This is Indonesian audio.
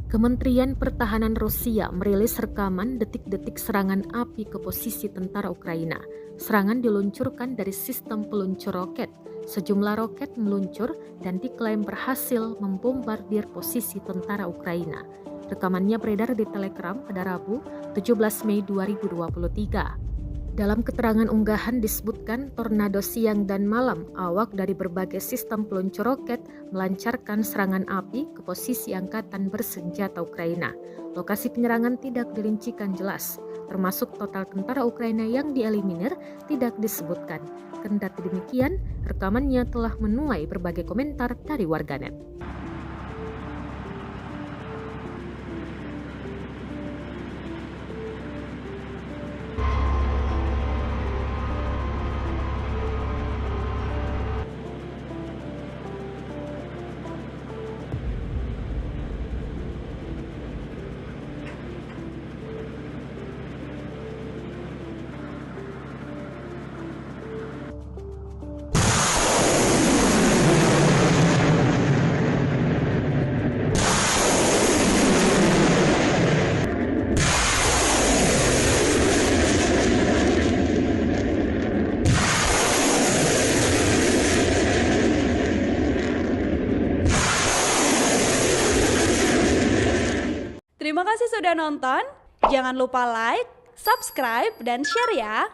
Kementerian Pertahanan Rusia merilis rekaman detik-detik serangan api ke posisi tentara Ukraina. Serangan diluncurkan dari sistem peluncur roket. Sejumlah roket meluncur dan diklaim berhasil membombardir posisi tentara Ukraina. Rekamannya beredar di Telegram pada Rabu, 17 Mei 2023. Dalam keterangan unggahan disebutkan tornado siang dan malam awak dari berbagai sistem peluncur roket melancarkan serangan api ke posisi angkatan bersenjata Ukraina. Lokasi penyerangan tidak dirincikan jelas, termasuk total tentara Ukraina yang dieliminir tidak disebutkan. Kendati demikian, rekamannya telah menuai berbagai komentar dari warganet. Terima kasih sudah nonton. Jangan lupa like, subscribe, dan share ya.